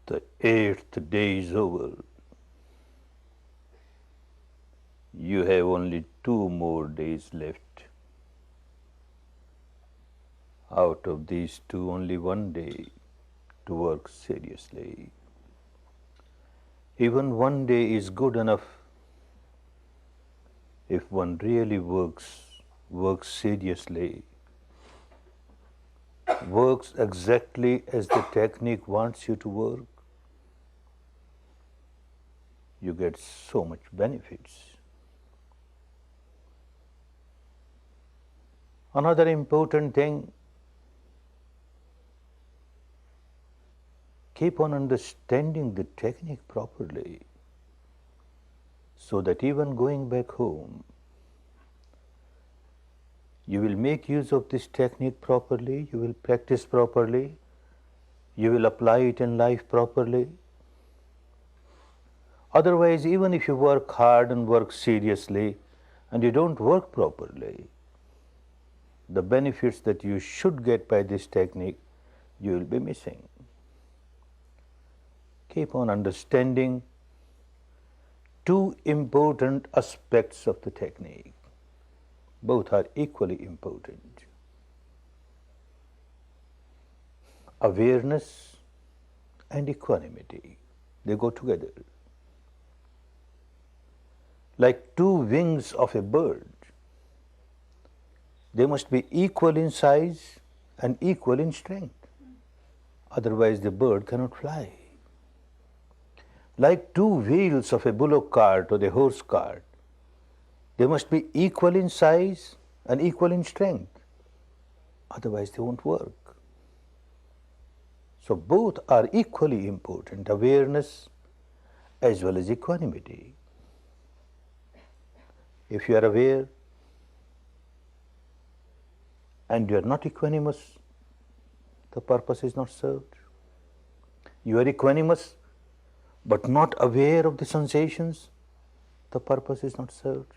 The 8th day is over. You have only 2 more days left. Out of these 2, only 1 day to work seriously. Even 1 day is good enough if one really works seriously, works exactly as the technique wants you to work. You get so much benefits. Another important thing, keep on understanding the technique properly, so that even going back home, you will make use of this technique properly, you will practice properly, you will apply it in life properly. Otherwise, even if you work hard and work seriously and you don't work properly, the benefits that you should get by this technique, you will be missing. Keep on understanding 2 important aspects of the technique. Both are equally important. Awareness and equanimity, they go together. Like 2 wings of a bird, they must be equal in size and equal in strength. Otherwise, the bird cannot fly. Like 2 wheels of a bullock cart or the horse cart, they must be equal in size and equal in strength. Otherwise, they won't work. So both are equally important, awareness as well as equanimity. If you are aware and you are not equanimous, the purpose is not served. You are equanimous but not aware of the sensations, the purpose is not served.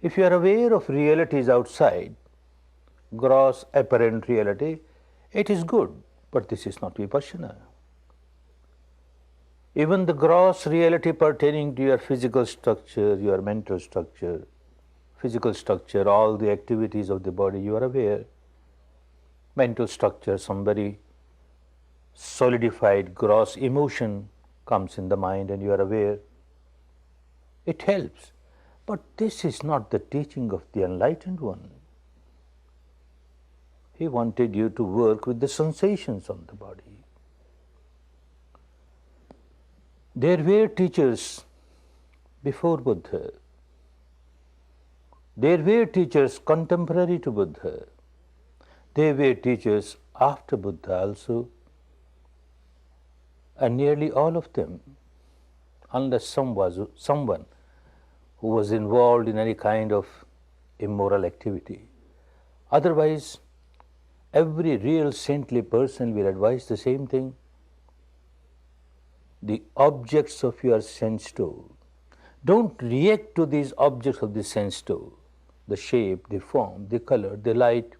If you are aware of realities outside, gross apparent reality, it is good, but this is not vipassana. Even the gross reality pertaining to your physical structure, your mental structure, physical structure, all the activities of the body, you are aware. Mental structure, some very solidified gross emotion comes in the mind and you are aware. It helps. But this is not the teaching of the enlightened one. He wanted you to work with the sensations on the body. There were teachers before Buddha. There were teachers contemporary to Buddha. There were teachers after Buddha also. And nearly all of them, unless someone who was involved in any kind of immoral activity. Otherwise, every real saintly person will advise the same thing. The objects of your sense door. Don't react to these objects of the sense door. The shape, the form, the color, the light,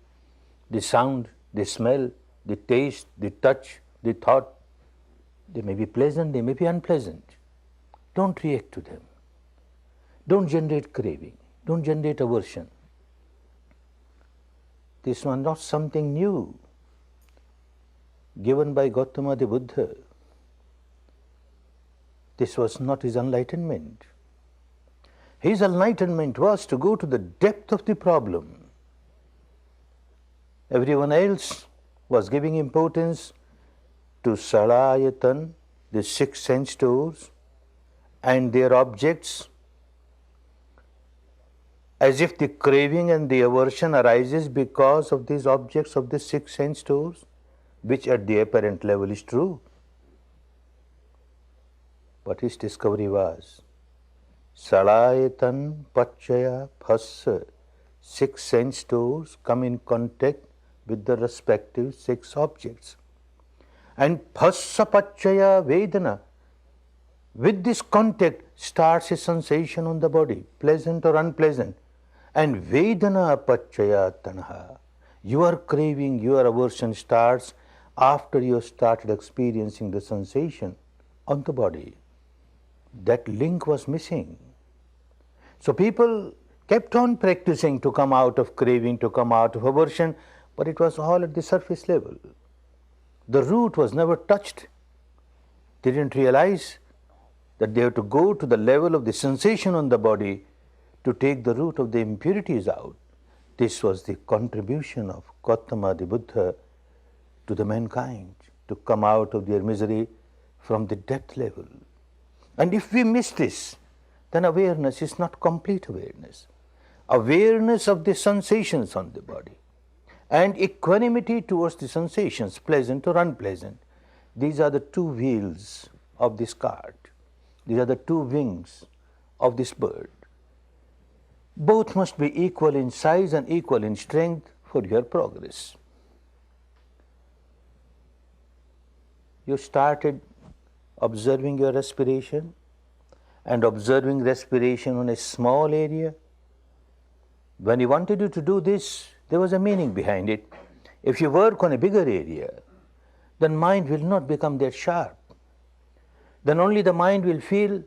the sound, the smell, the taste, the touch, the thought. They may be pleasant, they may be unpleasant. Don't react to them. Don't generate craving. Don't generate aversion. This was not something new given by Gautama the Buddha. This was not his enlightenment. His enlightenment was to go to the depth of the problem. Everyone else was giving importance to salayatan, the 6 sense doors, and their objects, as if the craving and the aversion arises because of these objects of the 6 sense doors, which at the apparent level is true. But his discovery was salayatan pachaya phassa, 6 sense doors come in contact with the respective 6 objects. And phassa pachaya vedana, with this contact starts a sensation on the body, pleasant or unpleasant. And vedana pachaya tanha, your craving, your aversion starts after you started experiencing the sensation on the body, that link was missing. So people kept on practicing to come out of craving, to come out of aversion, but it was all at the surface level. The root was never touched. They didn't realize that they have to go to the level of the sensation on the body to take the root of the impurities out. This was the contribution of Gautama the Buddha to the mankind, to come out of their misery from the depth level. And if we miss this, then awareness is not complete awareness. Awareness of the sensations on the body and equanimity towards the sensations, pleasant or unpleasant. These are the two wheels of this cart. These are the two wings of this bird. Both must be equal in size and equal in strength for your progress. You started observing your respiration and observing respiration on a small area. When he wanted you to do this, there was a meaning behind it. If you work on a bigger area, then mind will not become that sharp. Then only the mind will feel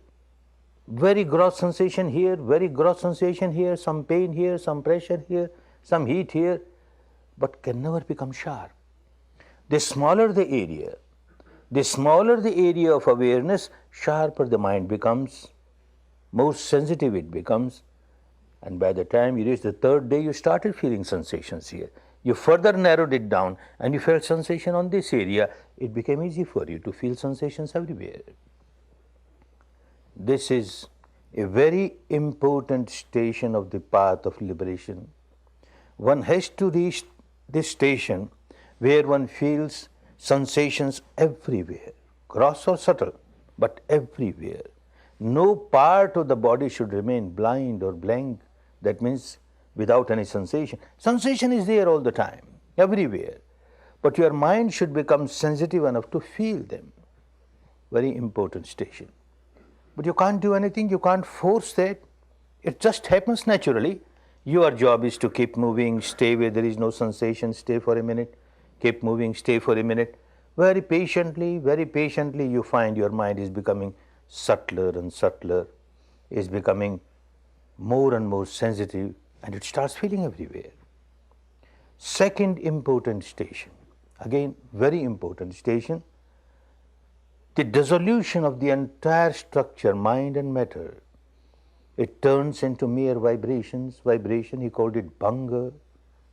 very gross sensation here, very gross sensation here, some pain here, some pressure here, some heat here, but can never become sharp. The smaller the area of awareness, sharper the mind becomes, more sensitive it becomes, and by the time you reach the third day, you started feeling sensations here. You further narrowed it down and you felt sensation on this area. It became easy for you to feel sensations everywhere. This is a very important station of the path of liberation. One has to reach this station where one feels sensations everywhere, gross or subtle, but everywhere. No part of the body should remain blind or blank. That means without any sensation. Sensation is there all the time, everywhere. But your mind should become sensitive enough to feel them. Very important station. But you can't do anything, you can't force that. It just happens naturally. Your job is to keep moving, stay where there is no sensation, stay for a minute, keep moving, stay for a minute. Very patiently, you find your mind is becoming subtler and subtler, is becoming more and more sensitive, and it starts feeling everywhere. Second important station, again very important station, the dissolution of the entire structure, mind and matter. It turns into mere vibrations. Vibration, he called it bhanga.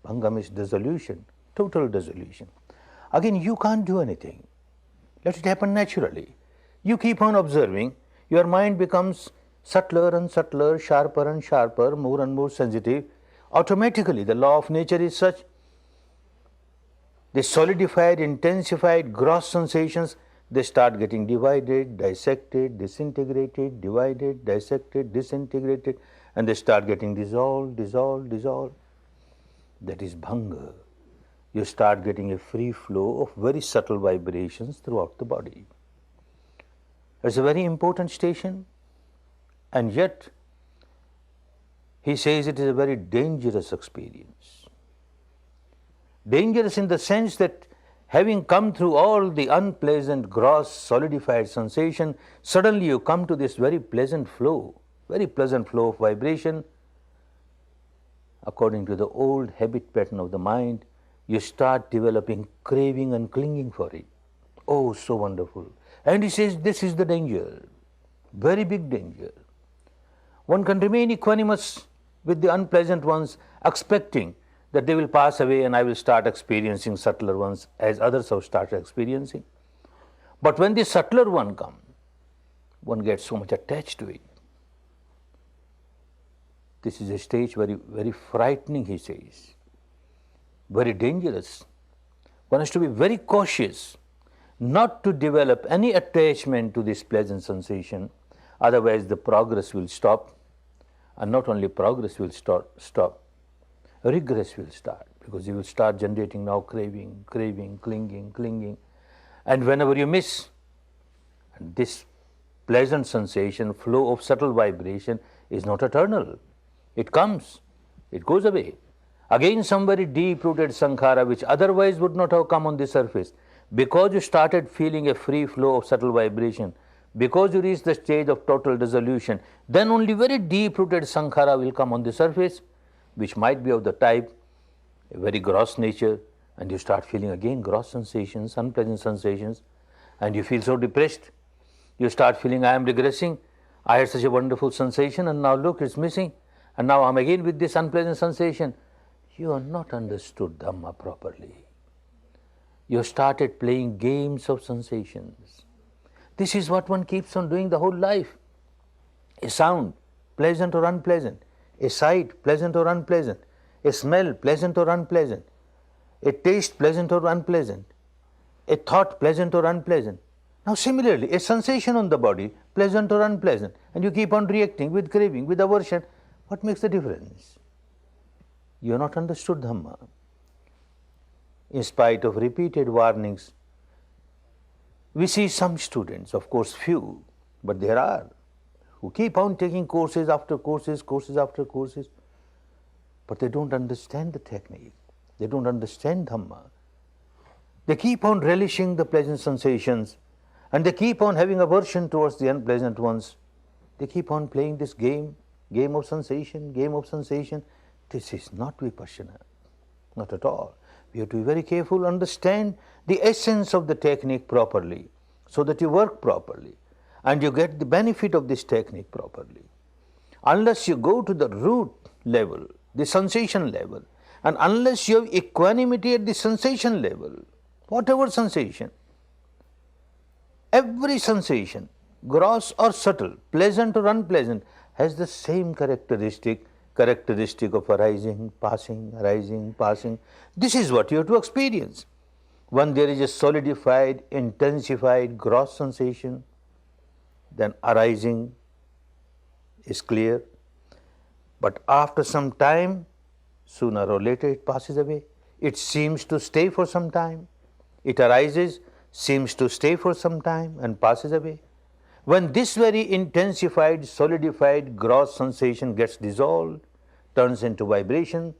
Bhanga means dissolution, total dissolution. Again, you can't do anything. Let it happen naturally. You keep on observing, your mind becomes subtler and subtler, sharper and sharper, more and more sensitive. Automatically, the law of nature is such, the solidified, intensified, gross sensations, they start getting divided, dissected, disintegrated, divided, dissected, disintegrated, and they start getting dissolved, dissolved, dissolved. That is bhanga. You start getting a free flow of very subtle vibrations throughout the body. It's a very important station, and yet he says it is a very dangerous experience. Dangerous in the sense that having come through all the unpleasant, gross, solidified sensation, suddenly you come to this very pleasant flow of vibration. According to the old habit pattern of the mind, you start developing craving and clinging for it. Oh, so wonderful. And he says this is the danger, very big danger. One can remain equanimous with the unpleasant ones, expecting that they will pass away and I will start experiencing subtler ones as others have started experiencing. But when the subtler one comes, one gets so much attached to it. This is a stage very, very frightening, he says, very dangerous. One has to be very cautious not to develop any attachment to this pleasant sensation, otherwise the progress will stop, and not only progress will stop, regress will start, because you will start generating now craving, clinging, and whenever you miss, and this pleasant sensation, flow of subtle vibration is not eternal. It comes, it goes away. Again some very deep-rooted sankhara which otherwise would not have come on the surface because you started feeling a free flow of subtle vibration, because you reached the stage of total dissolution, then only very deep-rooted sankhara will come on the surface, which might be of the type, a very gross nature, and you start feeling again gross sensations, unpleasant sensations, and you feel so depressed. You start feeling, I am regressing, I had such a wonderful sensation, and now look, it's missing, and now I'm again with this unpleasant sensation. You have not understood Dhamma properly. You started playing games of sensations. This is what one keeps on doing the whole life. A sound, pleasant or unpleasant. A sight, pleasant or unpleasant. A smell, pleasant or unpleasant. A taste, pleasant or unpleasant. A thought, pleasant or unpleasant. Now similarly, a sensation on the body, pleasant or unpleasant, and you keep on reacting with craving, with aversion. What makes the difference? You have not understood Dhamma. In spite of repeated warnings, we see some students, of course few, but there are, who keep on taking courses after courses, courses after courses, but they don't understand the technique. They don't understand Dhamma. They keep on relishing the pleasant sensations, and they keep on having aversion towards the unpleasant ones. They keep on playing this game of sensation, game of sensation. This is not vipassana, not at all. We have to be very careful, understand the essence of the technique properly, so that you work properly and you get the benefit of this technique properly. Unless you go to the root level, the sensation level, and unless you have equanimity at the sensation level, whatever sensation, every sensation, gross or subtle, pleasant or unpleasant, has the same characteristic of arising, passing. This is what you have to experience. When there is a solidified, intensified, gross sensation, then arising is clear. But after some time, sooner or later it passes away. It seems to stay for some time. It arises, seems to stay for some time and passes away. When this very intensified, solidified, gross sensation gets dissolved, turns into vibration,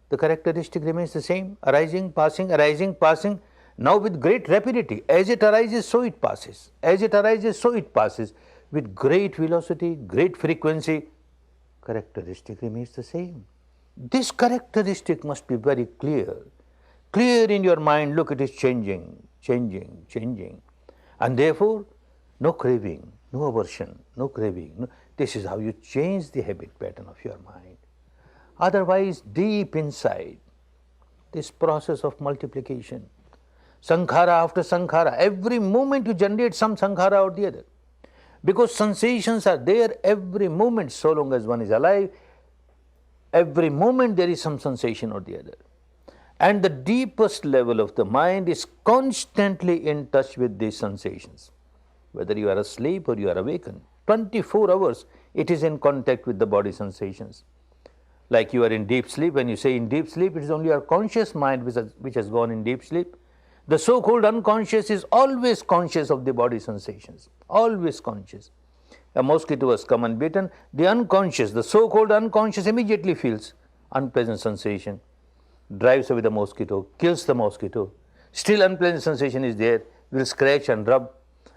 the characteristic remains the same, arising, passing, now with great rapidity. As it arises, so it passes. As it arises, so it passes. With great velocity, great frequency, characteristic remains the same. This characteristic must be very clear. Clear in your mind, look, it is changing. And therefore, no craving, no aversion, no craving. No. This is how you change the habit pattern of your mind. Otherwise, deep inside, this process of multiplication, sankhara after sankhara, every moment you generate some sankhara or the other. Because sensations are there every moment, so long as one is alive, every moment there is some sensation or the other. And the deepest level of the mind is constantly in touch with these sensations. Whether you are asleep or you are awakened, 24 hours it is in contact with the body sensations. Like you are in deep sleep, when you say in deep sleep, it is only your conscious mind which has gone in deep sleep. The so-called unconscious is always conscious of the body sensations, always conscious. A mosquito has come and bitten, the unconscious, the so-called unconscious immediately feels unpleasant sensation, drives away the mosquito, kills the mosquito. Still unpleasant sensation is there, will scratch and rub.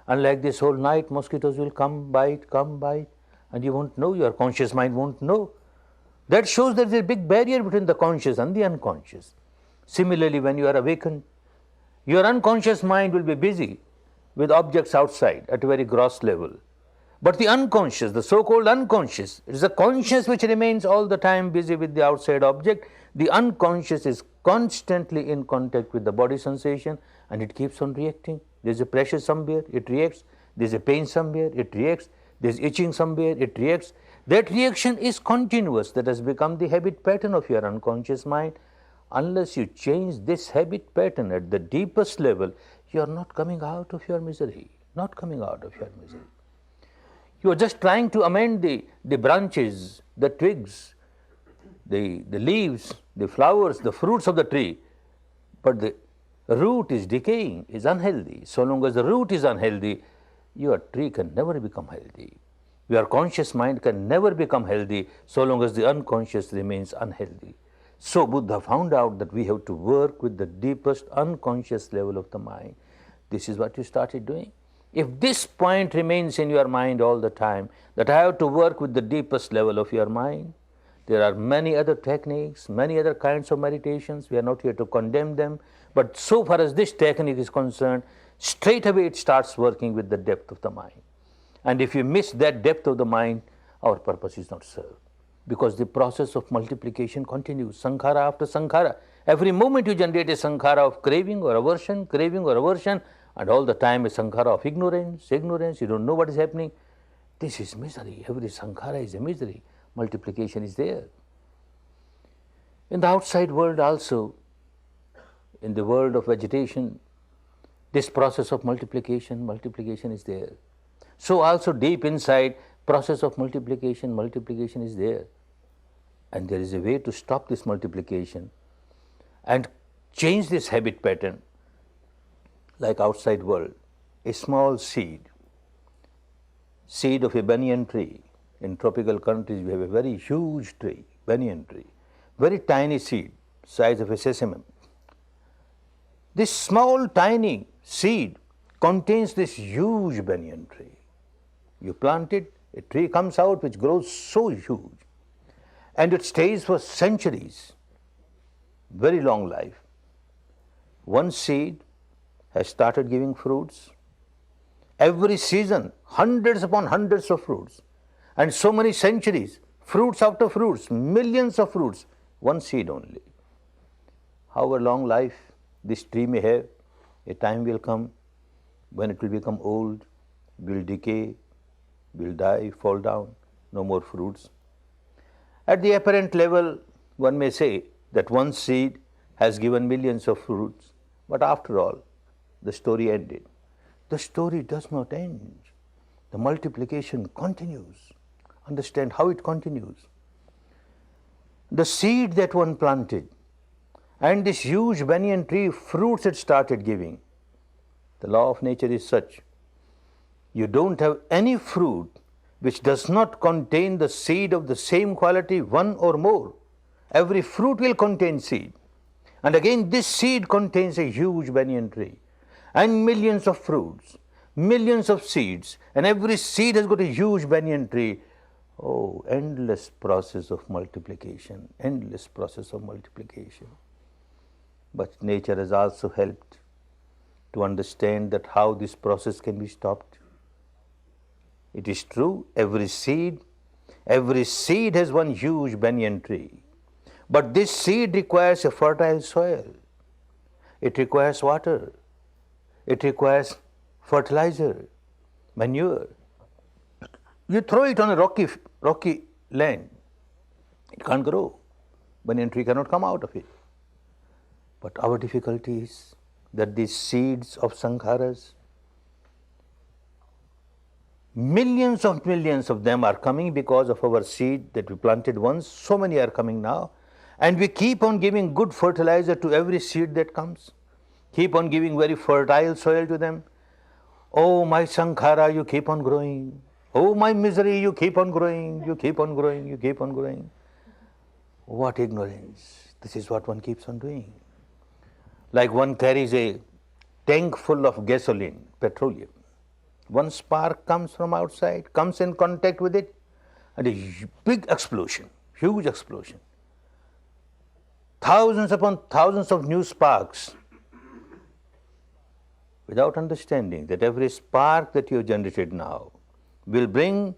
And like this whole night, mosquitoes will come, bite, and you won't know, your conscious mind won't know. That shows there is a big barrier between the conscious and the unconscious. Similarly, when you are awakened, your unconscious mind will be busy with objects outside at a very gross level. But the unconscious, the so-called unconscious, it is the conscious which remains all the time busy with the outside object. The unconscious is constantly in contact with the body sensation and it keeps on reacting. There is a pressure somewhere, it reacts. There is a pain somewhere, it reacts. There is itching somewhere, it reacts. That reaction is continuous. That has become the habit pattern of your unconscious mind. Unless you change this habit pattern at the deepest level, you are not coming out of your misery, not coming out of your misery. You are just trying to amend the branches, the twigs, the leaves, the flowers, the fruits of the tree, but the root is decaying, is unhealthy. So long as the root is unhealthy, your tree can never become healthy. Your conscious mind can never become healthy so long as the unconscious remains unhealthy. So Buddha found out that we have to work with the deepest unconscious level of the mind. This is what you started doing. If this point remains in your mind all the time, that I have to work with the deepest level of your mind, there are many other techniques, many other kinds of meditations. We are not here to condemn them. But so far as this technique is concerned, straight away it starts working with the depth of the mind. And if you miss that depth of the mind, our purpose is not served. Because the process of multiplication continues, sankhara after sankhara. Every moment you generate a sankhara of craving or aversion, and all the time a sankhara of ignorance, you don't know what is happening. This is misery. Every sankhara is a misery. Multiplication is there. In the outside world also, in the world of vegetation, this process of multiplication is there. So also deep inside, process of multiplication is there. And there is a way to stop this multiplication and change this habit pattern. Like outside world, a small seed of a banyan tree. In tropical countries, we have a very huge tree, banyan tree, very tiny seed, size of a sesame. This small tiny seed contains this huge banyan tree. You plant it, a tree comes out which grows so huge, and it stays for centuries, very long life. One seed has started giving fruits. Every season, hundreds upon hundreds of fruits. And so many centuries, fruits after fruits, millions of fruits, one seed only. However long life this tree may have, a time will come when it will become old, will decay, will die, fall down, no more fruits. At the apparent level, one may say that one seed has given millions of fruits, but after all, the story ended. The story does not end. The multiplication continues. Understand how it continues. The seed that one planted and this huge banyan tree, fruits it started giving. The law of nature is such. You don't have any fruit which does not contain the seed of the same quality, one or more. Every fruit will contain seed. And again, this seed contains a huge banyan tree and millions of fruits, millions of seeds, and every seed has got a huge banyan tree. Oh, endless process of multiplication, endless process of multiplication. But nature has also helped to understand that how this process can be stopped. It is true, every seed has one huge banyan tree. But this seed requires a fertile soil. It requires water. It requires fertilizer, manure. You throw it on a rocky land, it can't grow. Banyan tree cannot come out of it. But our difficulty is that these seeds of sankharas, millions of them are coming because of our seed that we planted once. So many are coming now. And we keep on giving good fertilizer to every seed that comes. Keep on giving very fertile soil to them. Oh, my sankhara, you keep on growing. Oh, my misery, you keep on growing, you keep on growing, you keep on growing. What ignorance. This is what one keeps on doing. Like one carries a tank full of gasoline, petroleum. One spark comes from outside, comes in contact with it, and a big explosion, huge explosion. Thousands upon thousands of new sparks, without understanding that every spark that you have generated now will bring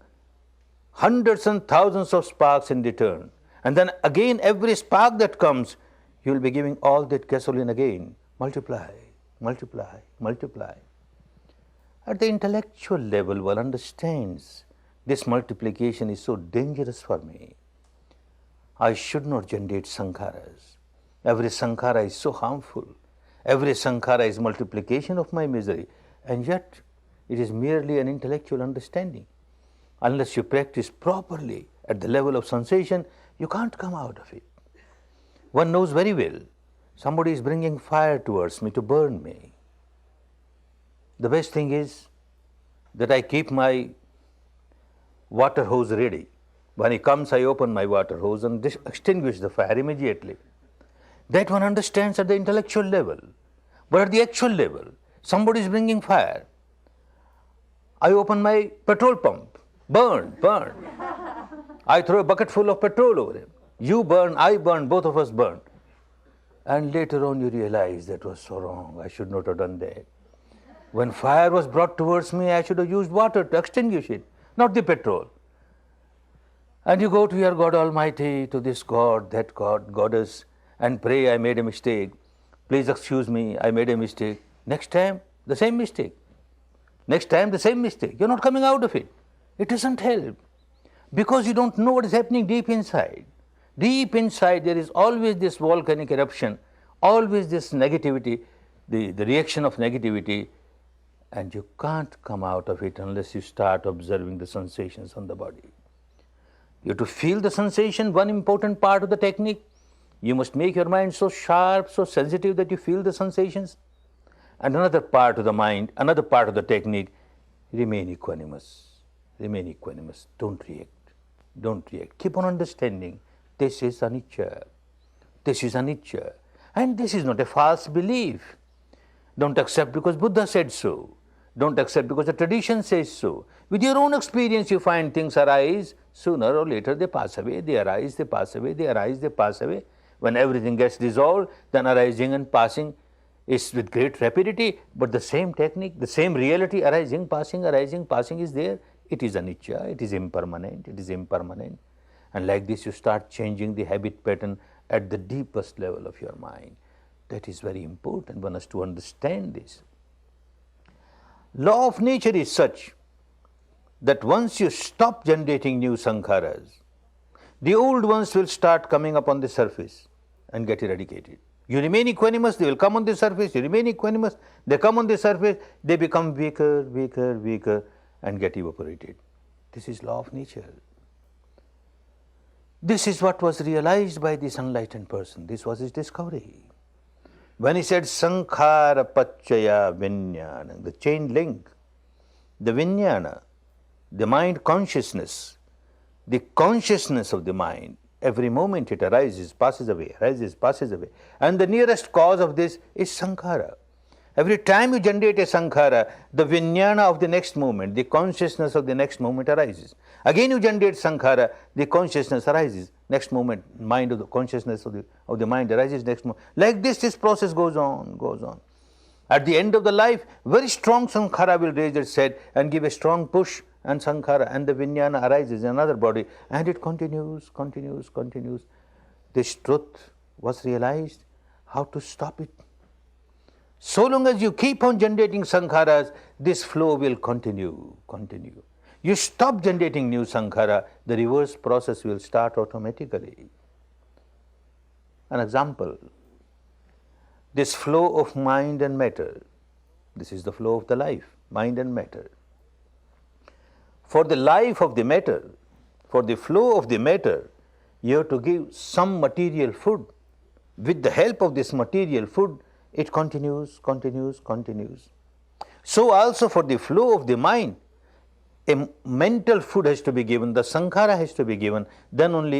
hundreds and thousands of sparks in return. And then again, every spark that comes, you will be giving all that gasoline again. Multiply, multiply, multiply. At the intellectual level, one understands this multiplication is so dangerous for me. I should not generate sankharas. Every sankhara is so harmful. Every sankhara is multiplication of my misery. And yet, it is merely an intellectual understanding. Unless you practice properly at the level of sensation, you can't come out of it. One knows very well, somebody is bringing fire towards me to burn me. The best thing is that I keep my water hose ready. When he comes, I open my water hose and extinguish the fire immediately. That one understands at the intellectual level. But at the actual level, somebody is bringing fire. I open my petrol pump, burn. I throw a bucket full of petrol over him. You burn, I burn, both of us burn. And later on you realize that was so wrong, I should not have done that. When fire was brought towards me, I should have used water to extinguish it, not the petrol. And you go to your God Almighty, to this God, that God, Goddess, and pray, I made a mistake. Please excuse me, I made a mistake. Next time, the same mistake. Next time, the same mistake. You're not coming out of it. It doesn't help. Because you don't know what is happening deep inside. Deep inside, there is always this volcanic eruption, always this negativity, the reaction of negativity, and you can't come out of it unless you start observing the sensations on the body. You have to feel the sensation, one important part of the technique. You must make your mind so sharp, so sensitive that you feel the sensations. And another part of the mind, another part of the technique, remain equanimous. Remain equanimous. Don't react. Don't react. Keep on understanding. This is anicca. This is anicca. And this is not a false belief. Don't accept because Buddha said so. Don't accept because the tradition says so. With your own experience, you find things arise. Sooner or later, they pass away. They arise, they pass away. They arise, they pass away. When everything gets dissolved, then arising and passing is with great rapidity, but the same technique, the same reality, arising, passing is there. It is anicca, it is impermanent, it is impermanent. And like this, you start changing the habit pattern at the deepest level of your mind. That is very important. One has to understand this. Law of nature is such that once you stop generating new sankharas, the old ones will start coming up on the surface and get eradicated. You remain equanimous, they will come on the surface. You remain equanimous, they come on the surface, they become weaker, weaker, weaker, and get evaporated. This is law of nature. This is what was realized by this enlightened person. This was his discovery. When he said sankhara pachaya vinyana, the chain link, the vinyana, the mind consciousness, the consciousness of the mind, every moment it arises, passes away, arises, passes away. And the nearest cause of this is sankhara. Every time you generate a sankhara, the vijnana of the next moment, the consciousness of the next moment arises. Again you generate sankhara, the consciousness arises. Next moment, mind of the consciousness of the mind arises next moment. Like this process goes on, goes on. At the end of the life, very strong sankhara will raise its head and give a strong push, and sankhara and the vijnana arises in another body, and it continues, continues, continues. This truth was realized, how to stop it. So long as you keep on generating sankharas, this flow will continue, continue. You stop generating new sankhara, the reverse process will start automatically. An example, this flow of mind and matter, this is the flow of the life, mind and matter. For the life of the matter, for the flow of the matter, you have to give some material food. With the help of this material food, it continues, continues, continues. So also for the flow of the mind, a mental food has to be given, the sankhara has to be given, then only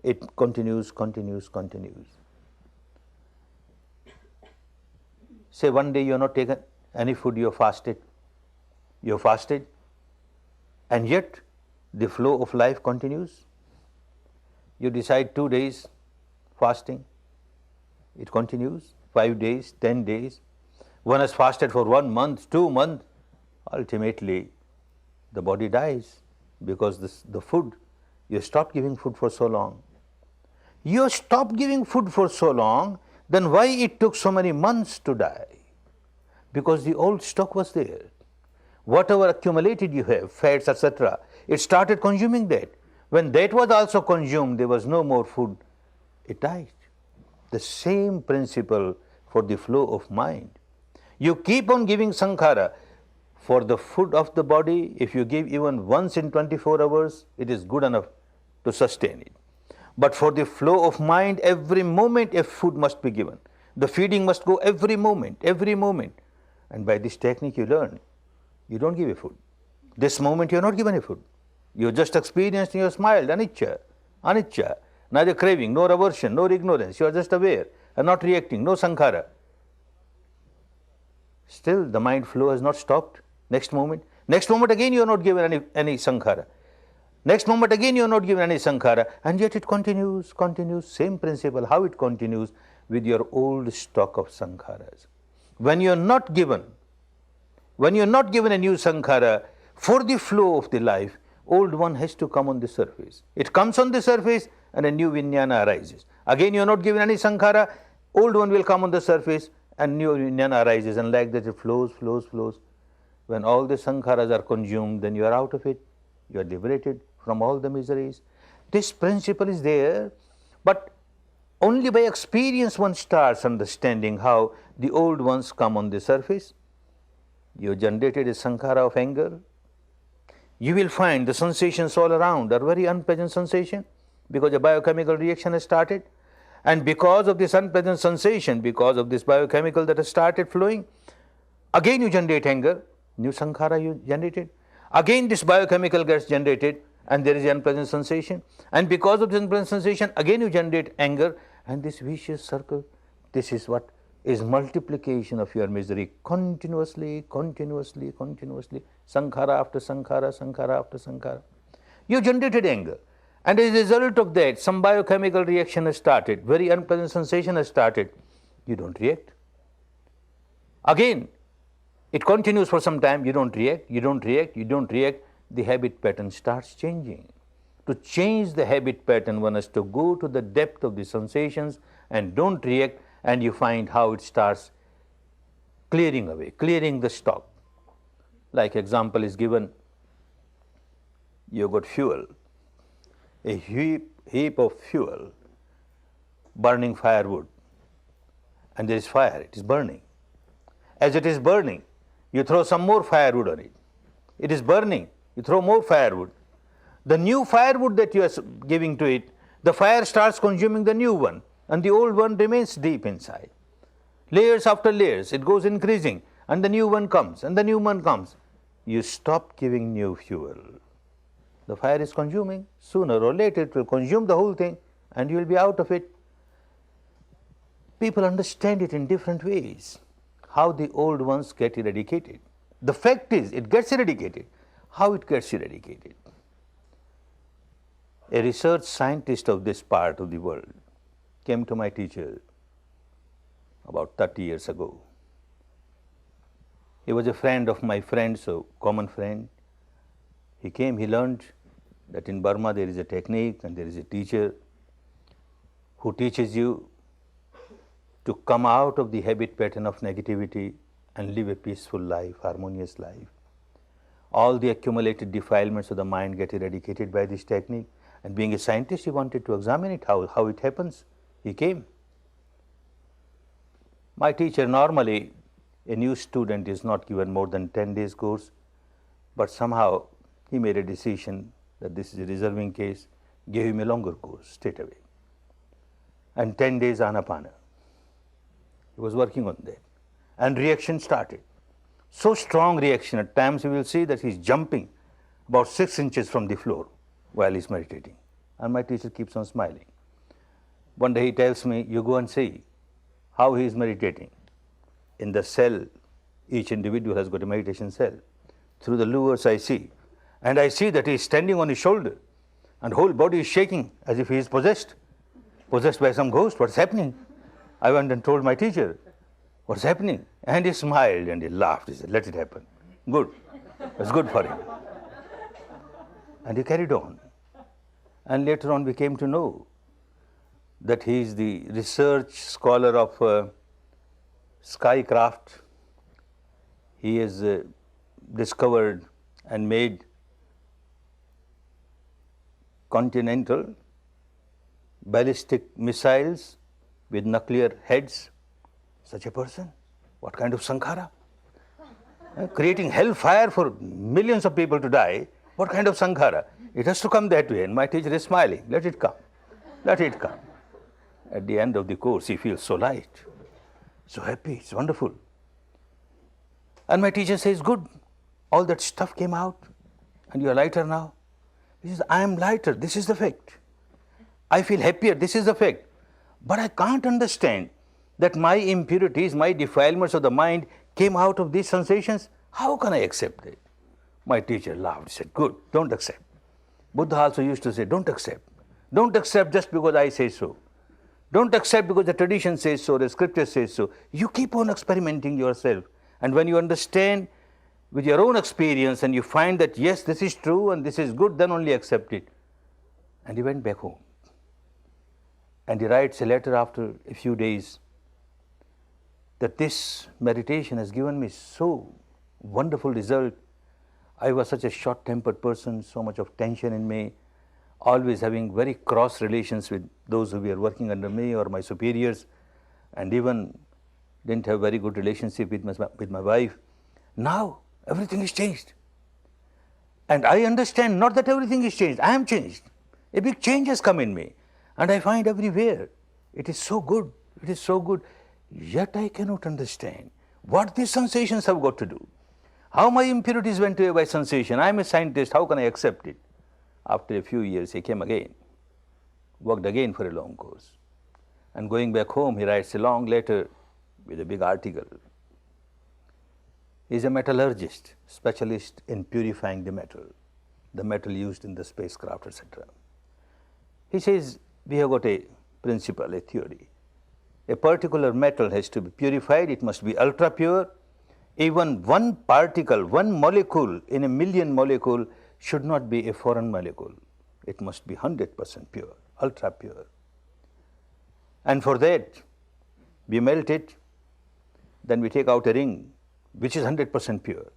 it continues, continues, continues. Say one day you have not taken any food, you have fasted. You have fasted, and yet the flow of life continues. You decide 2 days fasting, it continues, 5 days, 10 days. One has fasted for 1 month, 2 months. Ultimately, the body dies because the food, you stop giving food for so long. You stop giving food for so long, then why it took so many months to die? Because the old stock was there. Whatever accumulated you have, fats, etc., it started consuming that. When that was also consumed, there was no more food, it died. The same principle for the flow of mind. You keep on giving sankhara. For the food of the body, if you give even once in 24 hours, it is good enough to sustain it. But for the flow of mind, every moment a food must be given. The feeding must go every moment, every moment. And by this technique you learn, you don't give a food. This moment you are not given a food. You just experienced and you smiled, anicca, anicca. Neither craving, nor aversion, nor ignorance. You are just aware. and not reacting, no sankhara. Still, the mind flow has not stopped. Next moment again you are not given any sankhara. Next moment again you are not given any sankhara, and yet it continues, same principle. How it continues? With your old stock of sankharas. When you are not given a new sankhara for the flow of the life, old one has to come on the surface. It comes on the surface and a new vijnana arises. Again you are not given any sankhara, old one will come on the surface and new vijnana arises, and like that it flows. When all the sankharas are consumed, then you are out of it, you are liberated from all the miseries. This principle is there, but only by experience one starts understanding how the old ones come on the surface. You generated a sankhara of anger. You will find the sensations all around are very unpleasant sensation because a biochemical reaction has started. And because of this unpleasant sensation, because of this biochemical that has started flowing, again you generate anger, new sankhara you generated. Again this biochemical gets generated and there is an unpleasant sensation. And because of this unpleasant sensation, again you generate anger, and this vicious circle. This is what is multiplication of your misery continuously, sankhara after sankhara. You generated anger, and as a result of that, some biochemical reaction has started, very unpleasant sensation has started. You don't react. Again, it continues for some time, you don't react. The habit pattern starts changing. To change the habit pattern, one has to go to the depth of the sensations and don't react, and you find how it starts clearing away, clearing the stock. Like example is given, you got fuel, a heap of fuel, burning firewood, and there is fire, it is burning. As it is burning, you throw some more firewood on it. It is burning, you throw more firewood. The new firewood that you are giving to it, the fire starts consuming the new one, and the old one remains deep inside. Layers after layers, it goes increasing, and the new one comes, and the new one comes. You stop giving new fuel. The fire is consuming. Sooner or later it will consume the whole thing, and you will be out of it. People understand it in different ways, how the old ones get eradicated. The fact is, it gets eradicated. How it gets eradicated? A research scientist of this part of the world came to my teacher about 30 years ago. He was a friend of my friend, so common friend. He came, he learned that in Burma there is a technique and there is a teacher who teaches you to come out of the habit pattern of negativity and live a peaceful life, harmonious life. All the accumulated defilements of the mind get eradicated by this technique. And being a scientist, he wanted to examine it, how it happens. He came. My teacher, normally a new student is not given more than 10 days course, but somehow he made a decision that this is a reserving case, gave him a longer course straight away. And 10 days anapana. He was working on that. And reaction started. So strong reaction, at times you will see that he is jumping about 6 inches from the floor while he is meditating. And my teacher keeps on smiling. One day he tells me, you go and see how he is meditating. In the cell, each individual has got a meditation cell. Through the louvers I see. And I see that he is standing on his shoulder and whole body is shaking as if he is possessed by some ghost. What's happening? I went and told my teacher, what's happening? And he smiled and he laughed. He said, let it happen. Good. It's good for him. And he carried on. And later on we came to know that he is the research scholar of skycraft. He has discovered and made continental ballistic missiles with nuclear heads. Such a person, what kind of sankhara? Creating hellfire for millions of people to die, what kind of sankhara? It has to come that way, and my teacher is smiling. Let it come. Let it come. At the end of the course, he feels so light, so happy, it's wonderful. And my teacher says, good, all that stuff came out, and you are lighter now. He says, I am lighter, this is the fact. I feel happier, this is the fact. But I can't understand that my impurities, my defilements of the mind came out of these sensations? How can I accept it? My teacher laughed, said, good, don't accept. Buddha also used to say, don't accept. Don't accept just because I say so. Don't accept because the tradition says so, the scripture says so. You keep on experimenting yourself. And when you understand with your own experience and you find that, yes, this is true and this is good, then only accept it. And he went back home. And he writes a letter after a few days that this meditation has given me so wonderful result. I was such a short-tempered person, so much of tension in me, always having very cross relations with those who were working under me or my superiors, and even didn't have very good relationship with my wife. Now everything is changed. And I understand not that everything is changed, I am changed. A big change has come in me. And I find everywhere, it is so good, it is so good. Yet I cannot understand what these sensations have got to do. How my impurities went away by sensation. I am a scientist, how can I accept it? After a few years, he came again, worked again for a long course. And going back home, he writes a long letter with a big article. He is a metallurgist, specialist in purifying the metal used in the spacecraft, etc. He says, we have got a principle, a theory. A particular metal has to be purified, it must be ultra pure. Even one particle, one molecule in a million molecule should not be a foreign molecule. It must be 100% pure, ultra pure. And for that, we melt it, then we take out a ring which is 100% pure.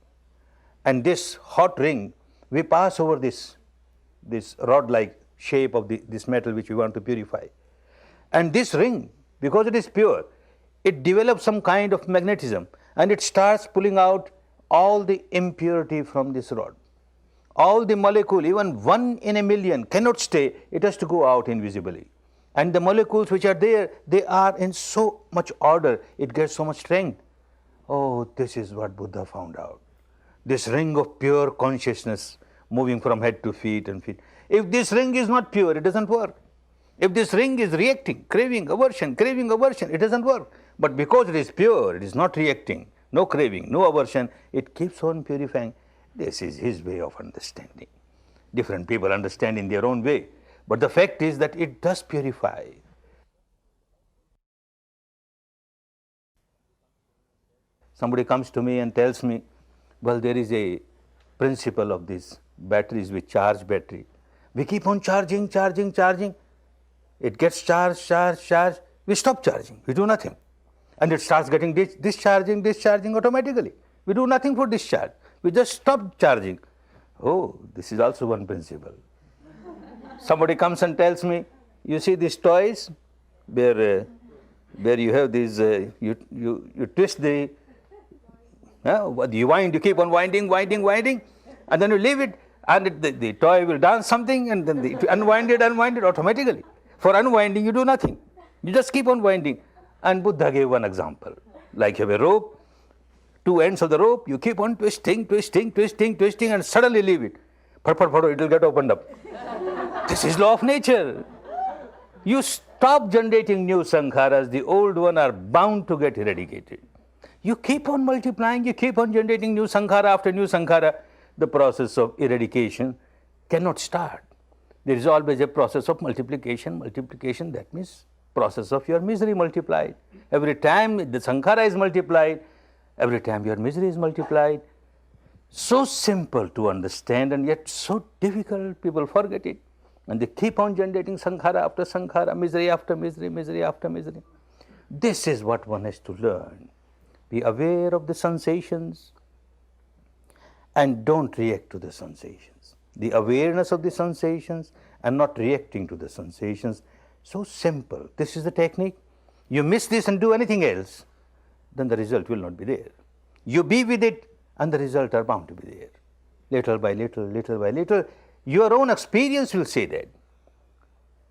And this hot ring, we pass over this rod-like shape of this metal which we want to purify. And this ring, because it is pure, it develops some kind of magnetism and it starts pulling out all the impurity from this rod. All the molecule, even one in a million, cannot stay, it has to go out invisibly. And the molecules which are there, they are in so much order, it gets so much strength. Oh, this is what Buddha found out. This ring of pure consciousness moving from head to feet and feet. If this ring is not pure, it doesn't work. If this ring is reacting, craving, aversion, it doesn't work. But because it is pure, it is not reacting, no craving, no aversion, it keeps on purifying. This is his way of understanding. Different people understand in their own way. But the fact is that it does purify. Somebody comes to me and tells me, well, there is a principle of these batteries with charged battery. We keep on charging. It gets charged. We stop charging. We do nothing. And it starts getting discharging automatically. We do nothing for discharge. We just stop charging. Oh, this is also one principle. Somebody comes and tells me, you see these toys where you have these, you twist the, you wind, you keep on winding, and then you leave it, and the toy will dance something, and then it unwind it automatically. For unwinding, you do nothing. You just keep on winding. And Buddha gave one example. Like you have a rope, two ends of the rope, you keep on twisting, and suddenly leave it. It will get opened up. This is law of nature. You stop generating new sankharas, the old ones are bound to get eradicated. You keep on multiplying, you keep on generating new sankhara after new sankhara, the process of eradication cannot start. There is always a process of multiplication, that means process of your misery multiplied. Every time the sankhara is multiplied, every time your misery is multiplied. So simple to understand and yet so difficult, people forget it. And they keep on generating sankhara after sankhara, misery after misery. This is what one has to learn. Be aware of the sensations and don't react to the sensations. The awareness of the sensations and not reacting to the sensations. So simple. This is the technique. You miss this and do anything else, then the result will not be there. You be with it and the result are bound to be there. Little by little, your own experience will say that.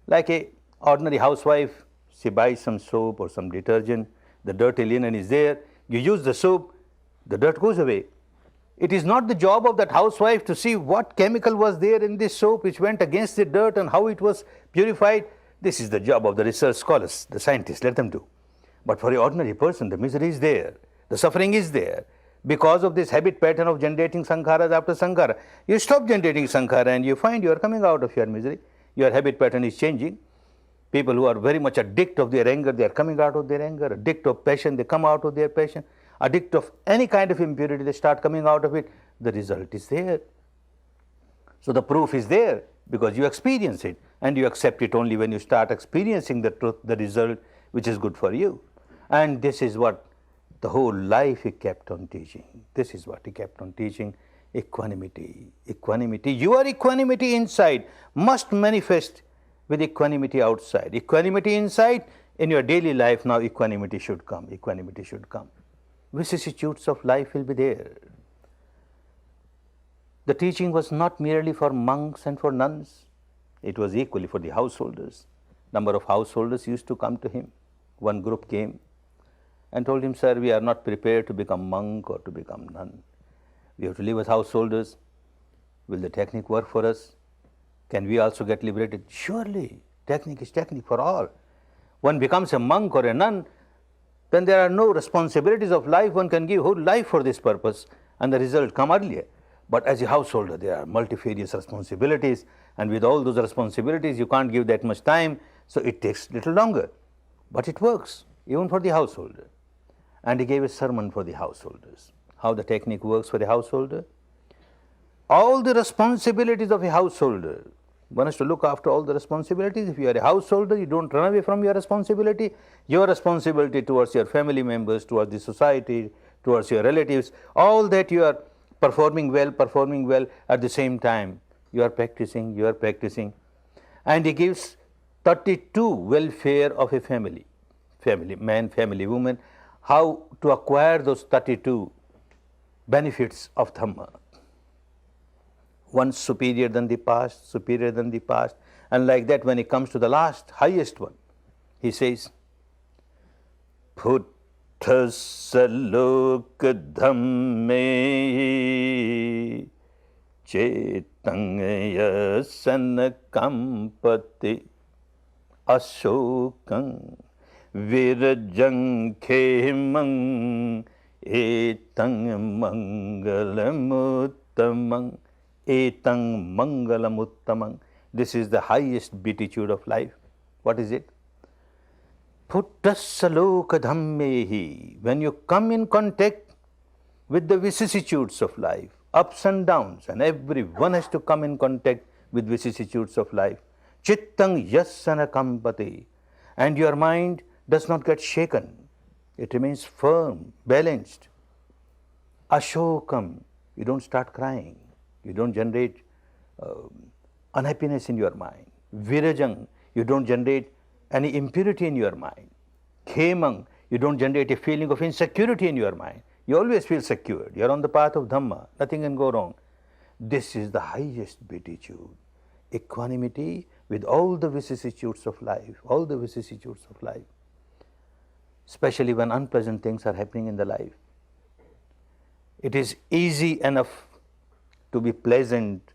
Like a ordinary housewife, she buys some soap or some detergent, the dirty linen is there, you use the soap, the dirt goes away. It is not the job of that housewife to see what chemical was there in this soap which went against the dirt and how it was purified. This is the job of the research scholars, the scientists, let them do. But for the ordinary person, the misery is there, the suffering is there. Because of this habit pattern of generating sankharas after sankhara, you stop generating sankhara and you find you are coming out of your misery. Your habit pattern is changing. People who are very much addict of their anger, they are coming out of their anger. Addict of passion, they come out of their passion. Addict of any kind of impurity, they start coming out of it. The result is there. So the proof is there because you experience it, and you accept it only when you start experiencing the truth, the result which is good for you. And this is what the whole life he kept on teaching. This is what he kept on teaching. Equanimity. Equanimity. Your equanimity inside must manifest with equanimity outside. Equanimity inside, in your daily life now equanimity should come. Equanimity should come. Vicissitudes of life will be there. The teaching was not merely for monks and for nuns. It was equally for the householders. Number of householders used to come to him. One group came and told him, sir, we are not prepared to become monk or to become nun. We have to live as householders. Will the technique work for us? Can we also get liberated? Surely, technique is technique for all. One becomes a monk or a nun, then there are no responsibilities of life. One can give whole life for this purpose and the result come earlier. But as a householder, there are multifarious responsibilities, and with all those responsibilities, you can't give that much time, so it takes little longer. But it works, even for the householder. And he gave a sermon for the householders. How the technique works for the householder? All the responsibilities of a householder. One has to look after all the responsibilities. If you are a householder, you don't run away from your responsibility. Your responsibility towards your family members, towards the society, towards your relatives, all that you are performing well, at the same time you are practicing. And he gives 32 welfare of a family man, family woman, how to acquire those 32 benefits of Dhamma. One superior than the past, and like that when he comes to the last, highest one, he says, Putthasalok dhamme cetang yasan kampati ashokang virajang khemang etang mangalamuttamang etang mangalamuttamang. This is the highest beatitude of life. What is it? Putthasalok dhammehi. When you come in contact with the vicissitudes of life, ups and downs, and everyone has to come in contact with vicissitudes of life. Chittang yasana kampati. And your mind does not get shaken. It remains firm, balanced. Ashokam. You don't start crying. You don't generate unhappiness in your mind. Virajang. You don't generate any impurity in your mind. Khemang. You don't generate a feeling of insecurity in your mind. You always feel secured. You are on the path of Dhamma. Nothing can go wrong. This is the highest beatitude. Equanimity with all the vicissitudes of life, especially when unpleasant things are happening in the life. It is easy enough to be pleasant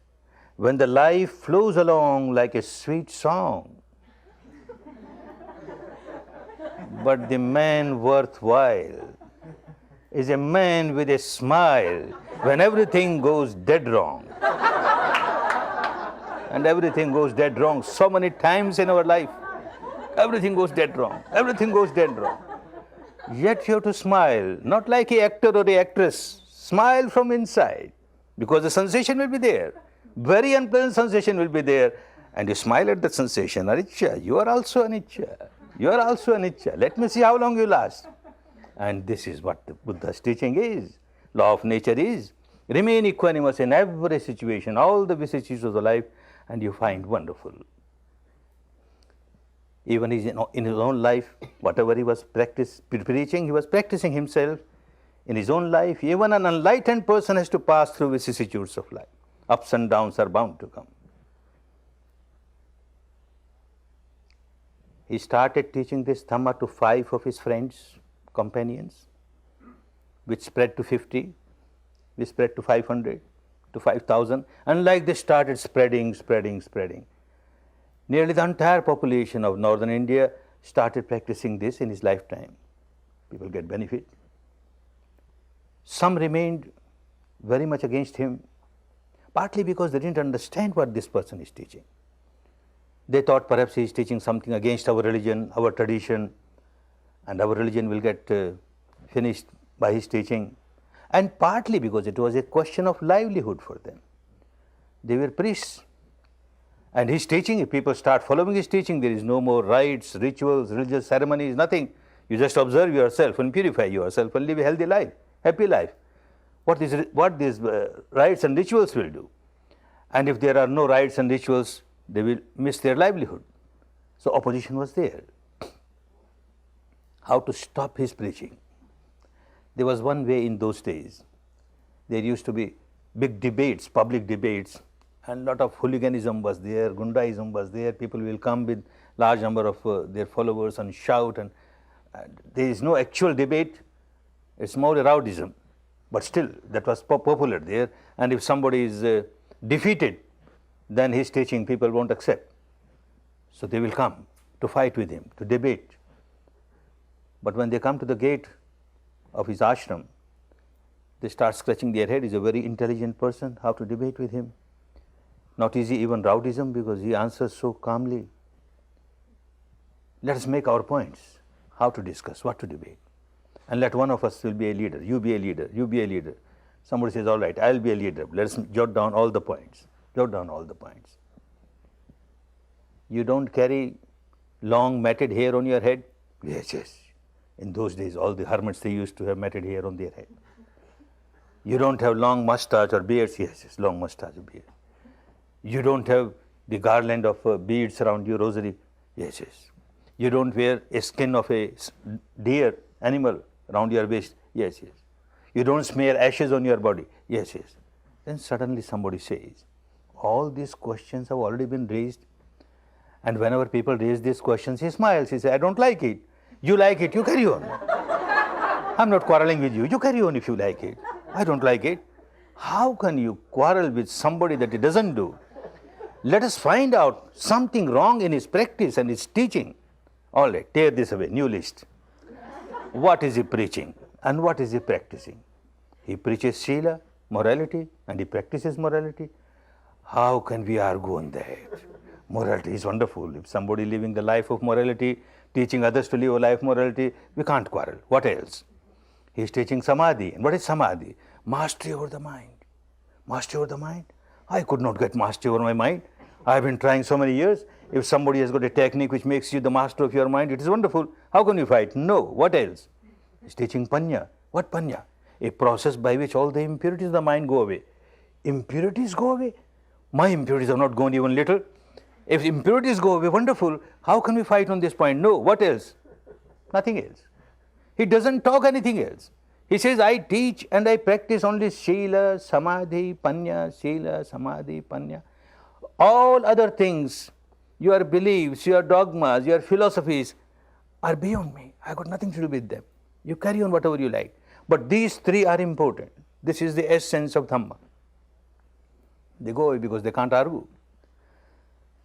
when the life flows along like a sweet song. But the man worthwhile is a man with a smile when everything goes dead wrong. And everything goes dead wrong so many times in our life. Everything goes dead wrong. Yet you have to smile, not like an actor or an actress. Smile from inside, because the sensation will be there. Very unpleasant sensation will be there. And you smile at the sensation. Anicca, you are also anicca. Let me see how long you last. And this is what the Buddha's teaching is. Law of nature is. Remain equanimous in every situation, all the vicissitudes of the life, and you find wonderful. Even in his own life, whatever he was preaching, he was practicing himself in his own life. Even an enlightened person has to pass through vicissitudes of life. Ups and downs are bound to come. He started teaching this Dhamma to 5 of his friends, companions, which spread to 50, which spread to 500, to 5,000, and like this started spreading. Nearly the entire population of northern India started practicing this in his lifetime. People get benefit. Some remained very much against him, partly because they didn't understand what this person is teaching. They thought perhaps he is teaching something against our religion, our tradition, and our religion will get finished by his teaching. And partly because it was a question of livelihood for them. They were priests. And his teaching, if people start following his teaching, there is no more rites, rituals, religious ceremonies, nothing. You just observe yourself and purify yourself and live a healthy life, happy life. What these rites and rituals will do. And if there are no rites and rituals, they will miss their livelihood. So opposition was there. How to stop his preaching? There was one way in those days. There used to be big debates, public debates, and lot of hooliganism was there, Gundaism was there. People will come with large number of their followers and shout, and there is no actual debate. It's more a rowdyism. But still, that was popular there. And if somebody is defeated, then his teaching people won't accept. So they will come to fight with him, to debate. But when they come to the gate of his ashram, they start scratching their head. He's a very intelligent person. How to debate with him? Not easy, even rowdyism, because he answers so calmly. Let us make our points. How to discuss, what to debate. And let one of us will be a leader. You be a leader. You be a leader. Somebody says, all right, I'll be a leader. Let us jot down all the points. Jot down all the points. You don't carry long matted hair on your head? Yes, yes. In those days, all the hermits, they used to have matted hair on their head. You don't have long mustache or beards? Yes, yes, long mustache or beard. You don't have the garland of beads around your rosary? Yes, yes. You don't wear a skin of a deer, animal around your waist? Yes, yes. You don't smear ashes on your body? Yes, yes. Then suddenly somebody says, all these questions have already been raised. And whenever people raise these questions, he smiles. He says, I don't like it. You like it, you carry on. I'm not quarreling with you. You carry on if you like it. I don't like it. How can you quarrel with somebody that he doesn't do? Let us find out something wrong in his practice and his teaching. All right, tear this away, new list. What is he preaching and what is he practicing? He preaches Sila, morality, and he practices morality. How can we argue on that? Morality is wonderful. If somebody living the life of morality, teaching others to live a life of morality, we can't quarrel. What else? He is teaching Samadhi. And what is Samadhi? Mastery over the mind. Mastery over the mind? I could not get mastery over my mind. I have been trying so many years. If somebody has got a technique which makes you the master of your mind, it is wonderful. How can you fight? No. What else? He is teaching Panya. What Panya? A process by which all the impurities of the mind go away. Impurities go away? My impurities have not gone even little. If impurities go away, wonderful. How can we fight on this point? No. What else? Nothing else. He doesn't talk anything else. He says, I teach and I practice only Sila, Samadhi, Panya, Sila, Samadhi, Panya. All other things, your beliefs, your dogmas, your philosophies are beyond me. I got nothing to do with them. You carry on whatever you like. But these three are important. This is the essence of Dhamma. They go away because they can't argue.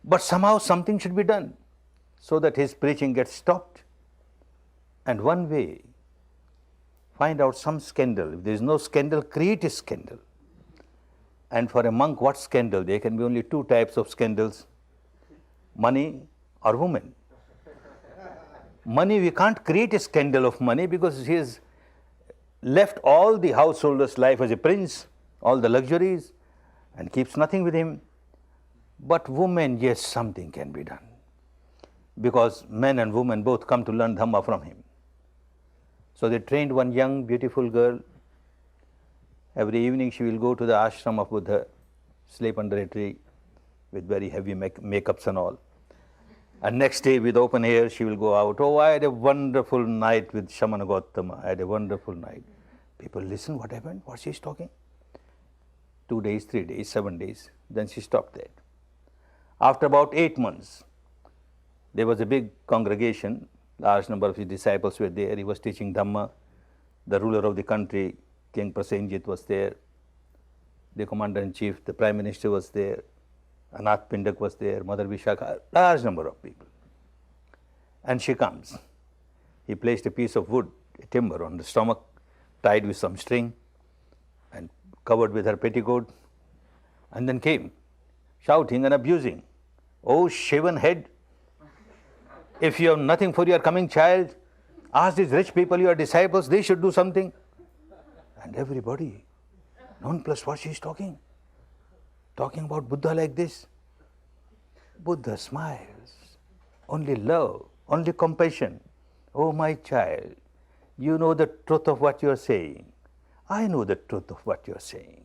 But somehow something should be done so that his preaching gets stopped. And one way, find out some scandal. If there is no scandal, create a scandal. And for a monk, what scandal? There can be only two types of scandals, money or woman. Money, we can't create a scandal of money because he has left all the householder's life as a prince, all the luxuries, and keeps nothing with him. But women, yes, something can be done. Because men and women both come to learn Dhamma from him. So they trained one young, beautiful girl. Every evening she will go to the ashram of Buddha, sleep under a tree with very heavy makeups and all. And next day with open air she will go out. Oh, I had a wonderful night with Shamana Gautama. I had a wonderful night. People listen, what happened? What she's talking? 2 days, 3 days, 7 days. Then she stopped that. After about 8 months, there was a big congregation. Large number of his disciples were there. He was teaching Dhamma. The ruler of the country, King Prasenjit, was there. The commander-in-chief, the prime minister was there. Anath Pindak was there. Mother Vishakha, large number of people. And she comes. He placed a piece of wood a timber on the stomach, tied with some string and covered with her petticoat, and then came shouting and abusing. Oh, shaven head, if you have nothing for your coming child, ask these rich people, your disciples, they should do something. And everybody, nonplussed what she is talking about Buddha like this. Buddha smiles, only love, only compassion. Oh, my child, you know the truth of what you are saying. I know the truth of what you are saying.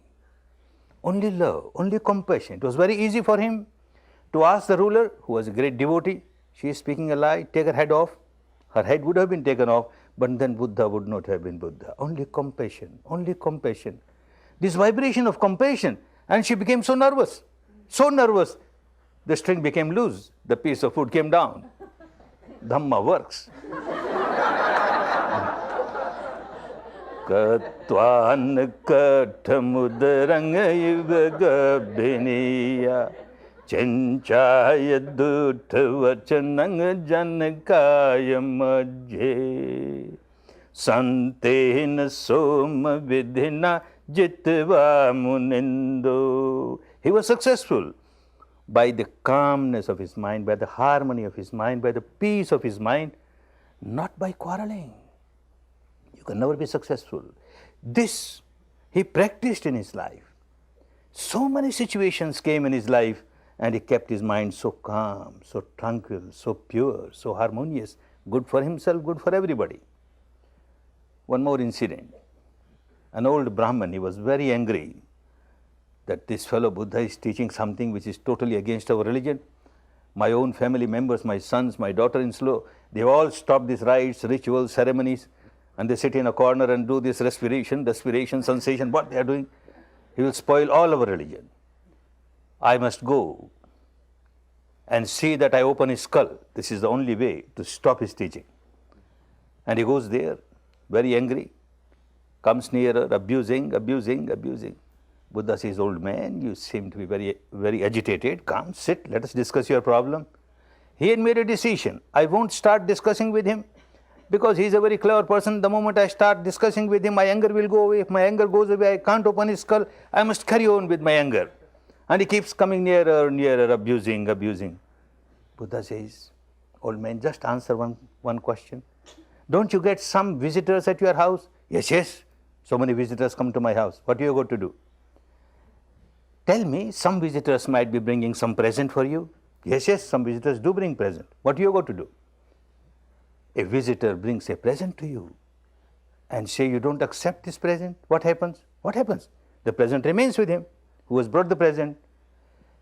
Only love, only compassion. It was very easy for him to ask the ruler, who was a great devotee, she is speaking a lie, take her head off. Her head would have been taken off, but then Buddha would not have been Buddha. Only compassion, only compassion. This vibration of compassion, and she became so nervous, the string became loose, the piece of food came down. Dhamma works. Katvan kathamudaranga yugabhiniya Chenchaya dutavachanang janakaya majhe Santena soma vidhina jitva munindo. He was successful by the calmness of his mind, by the harmony of his mind, by the peace of his mind, not by quarreling. You can never be successful. This he practiced in his life. So many situations came in his life, and he kept his mind so calm, so tranquil, so pure, so harmonious, good for himself, good for everybody. One more incident. An old Brahman, he was very angry that this fellow Buddha is teaching something which is totally against our religion. My own family members, my sons, my daughter-in-law, they all stop these rites, rituals, ceremonies, and they sit in a corner and do this respiration, sensation, what they are doing. He will spoil all our religion. I must go and see that I open his skull. This is the only way to stop his teaching. And he goes there, very angry, comes nearer, abusing. Buddha says, old man, you seem to be very, very agitated. Come, sit, let us discuss your problem. He had made a decision. I won't start discussing with him because he is a very clever person. The moment I start discussing with him, my anger will go away. If my anger goes away, I can't open his skull. I must carry on with my anger. And he keeps coming nearer, abusing. Buddha says, old man, just answer one question. Don't you get some visitors at your house? Yes. So many visitors come to my house. What are you going to do? Tell me, some visitors might be bringing some present for you. Yes, some visitors do bring present. What are you going to do? A visitor brings a present to you and say you don't accept this present. What happens? The present remains with him who has brought the present.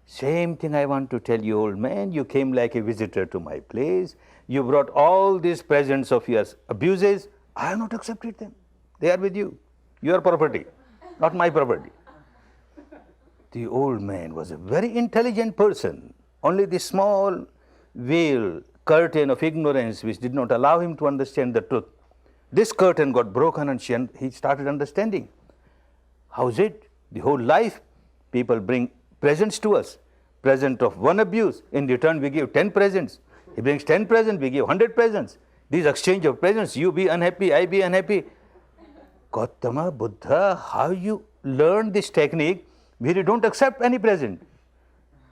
Same thing I want to tell you, old man. You came like a visitor to my place. You brought all these presents of your abuses. I have not accepted them. They are with you. Your property, not my property. The old man was a very intelligent person. Only the small veil, curtain of ignorance which did not allow him to understand the truth. This curtain got broken and he started understanding. How is it? The whole life, people bring presents to us. Present of one abuse. In return, we give 10 presents. He brings 10 presents, we give 100 presents. This exchange of presents, you be unhappy, I be unhappy. Gautama, Buddha, how you learned this technique where you don't accept any present?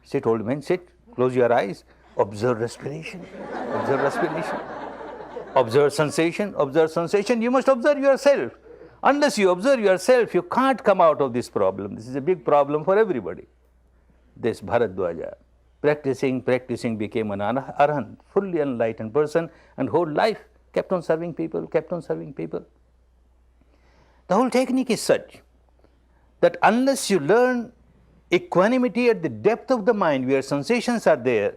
Sit, old man, sit. Close your eyes. Observe respiration. Observe sensation. You must observe yourself. Unless you observe yourself, you can't come out of this problem. This is a big problem for everybody. This Bharadwaja, practicing, became an arahant, fully enlightened person, and whole life kept on serving people. The whole technique is such that unless you learn equanimity at the depth of the mind where sensations are there,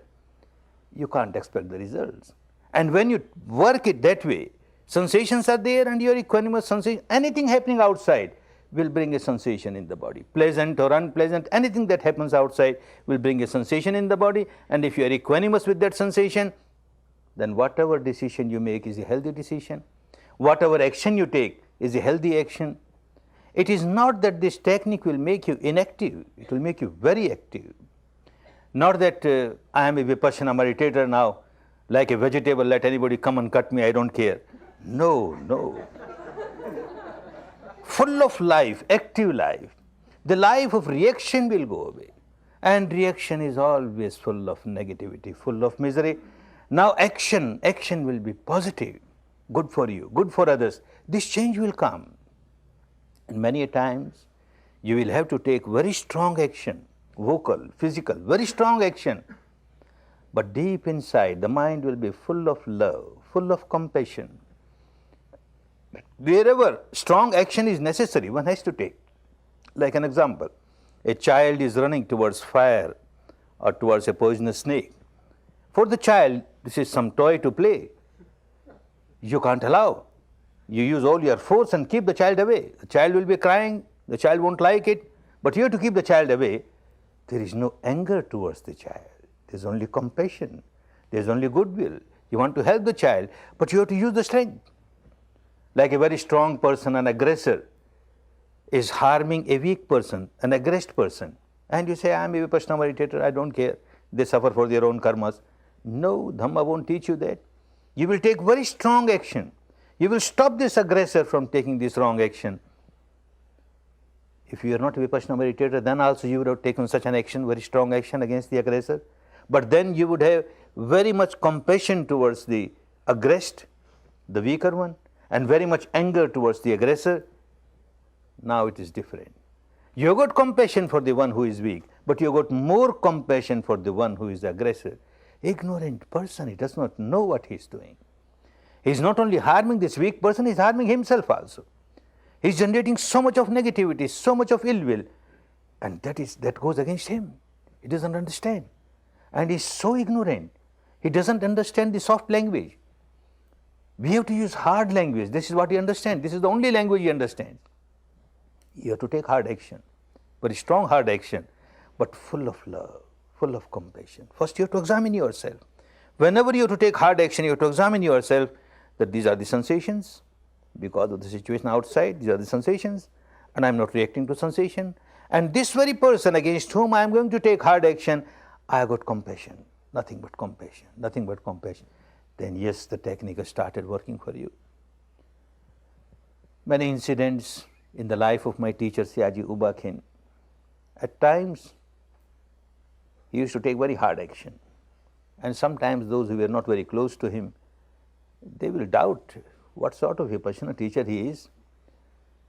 you can't expect the results. And when you work it that way, sensations are there and your equanimous sensation, anything happening outside will bring a sensation in the body. Pleasant or unpleasant, anything that happens outside will bring a sensation in the body. And if you are equanimous with that sensation, then whatever decision you make is a healthy decision. Whatever action you take is a healthy action. It is not that this technique will make you inactive, it will make you very active. Not that I am a Vipassana meditator now, like a vegetable, let anybody come and cut me, I don't care. No, no. Full of life, active life. The life of reaction will go away. And reaction is always full of negativity, full of misery. Now action will be positive, good for you, good for others. This change will come. And many a times you will have to take very strong action, vocal, physical, very strong action. But deep inside, the mind will be full of love, full of compassion. Wherever strong action is necessary, one has to take. Like an example, a child is running towards fire or towards a poisonous snake. For the child, this is some toy to play. You can't allow. You use all your force and keep the child away. The child will be crying, the child won't like it, but you have to keep the child away. There is no anger towards the child. There is only compassion. There is only goodwill. You want to help the child, but you have to use the strength. Like a very strong person, an aggressor, is harming a weak person, an aggressed person. And you say, I am a Vipassana meditator, I don't care. They suffer for their own karmas. No, Dhamma won't teach you that. You will take very strong action. You will stop this aggressor from taking this wrong action. If you are not a Vipassana meditator, then also you would have taken such an action, very strong action against the aggressor. But then you would have very much compassion towards the aggressed, the weaker one, and very much anger towards the aggressor. Now it is different. You have got compassion for the one who is weak, but you have got more compassion for the one who is the aggressor. Ignorant person, he does not know what he is doing. He is not only harming this weak person, he is harming himself also. He is generating so much of negativity, so much of ill will, and that goes against him. He doesn't understand. And he is so ignorant. He doesn't understand the soft language. We have to use hard language. This is what he understands. This is the only language he understands. You have to take hard action, very strong hard action, but full of love, full of compassion. First you have to examine yourself. Whenever you have to take hard action, you have to examine yourself that these are the sensations. Because of the situation outside, these are the sensations, and I am not reacting to sensation. And this very person against whom I am going to take hard action, I have got compassion, nothing but compassion, nothing but compassion. Then yes, the technique has started working for you. Many incidents in the life of my teacher, Siaji Ubakhin. At times, he used to take very hard action. And sometimes those who were not very close to him, they will doubt what sort of Vipassana teacher he is.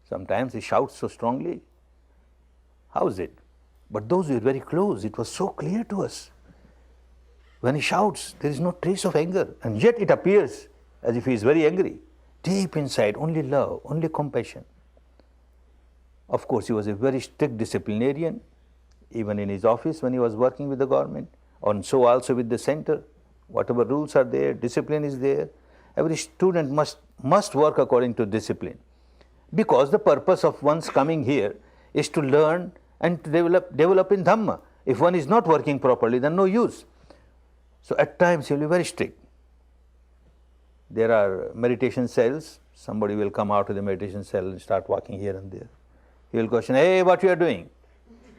Sometimes he shouts so strongly. How is it? But those who were very close, it was so clear to us. When he shouts, there is no trace of anger, and yet it appears as if he is very angry. Deep inside, only love, only compassion. Of course, he was a very strict disciplinarian, even in his office when he was working with the government, and so also with the center. Whatever rules are there, discipline is there. Every student must work according to discipline, because the purpose of one's coming here is to learn and to develop in Dhamma. If one is not working properly, then no use. So at times he will be very strict. There are meditation cells. Somebody will come out of the meditation cell and start walking here and there. He will question, hey, what you are doing?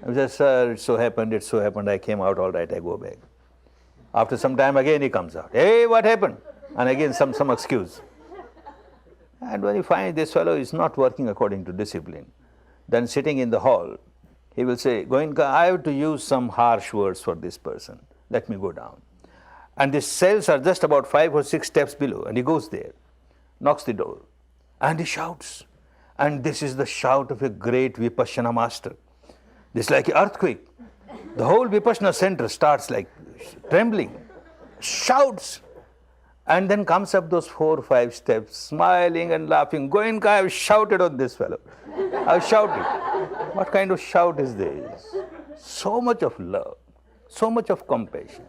I say, sir, it so happened, I came out, all right, I go back. After some time again he comes out, hey, what happened? And again some excuse. And when you find this fellow is not working according to discipline, then sitting in the hall, he will say, Goenka, I have to use some harsh words for this person. Let me go down. And the cells are just about 5 or 6 steps below, and he goes there, knocks the door, and he shouts. And this is the shout of a great Vipassana master. This is like an earthquake. The whole Vipassana center starts like trembling, shouts, and then comes up those 4 or 5 steps, smiling and laughing. Goenka, I have shouted on this fellow. I have shouted. What kind of shout is this? So much of love, so much of compassion.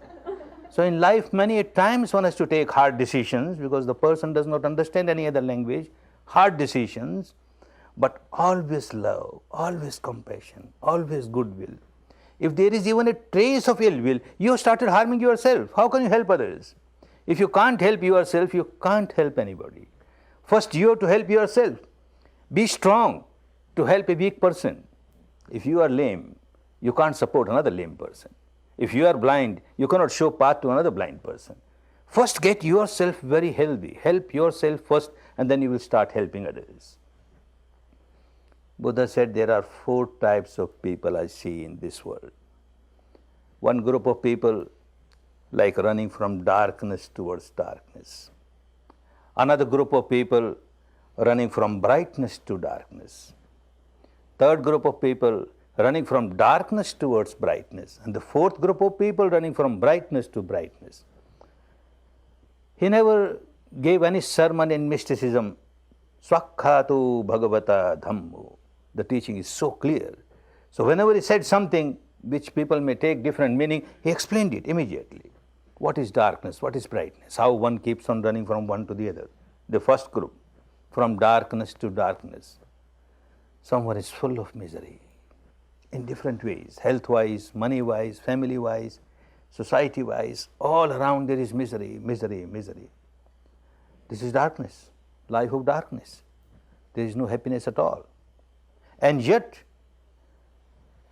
So in life, many times one has to take hard decisions because the person does not understand any other language, hard decisions, but always love, always compassion, always goodwill. If there is even a trace of ill will, you have started harming yourself. How can you help others? If you can't help yourself, you can't help anybody. First, you have to help yourself. Be strong to help a weak person. If you are lame, you can't support another lame person. If you are blind, you cannot show path to another blind person. First get yourself very healthy. Help yourself first and then you will start helping others. Buddha said there are 4 types of people I see in this world. One group of people like running from darkness towards darkness. Another group of people running from brightness to darkness. Third group of people running from darkness towards brightness. And the fourth group of people running from brightness to brightness. He never gave any sermon in mysticism. Swakkhato Bhagavata Dhammo. The teaching is so clear. So whenever he said something which people may take different meaning, he explained it immediately. What is darkness? What is brightness? How one keeps on running from one to the other. The first group, from darkness to darkness. Someone is full of misery in different ways, health-wise, money-wise, family-wise, society-wise. All around there is misery, misery, misery. This is darkness, life of darkness. There is no happiness at all. And yet,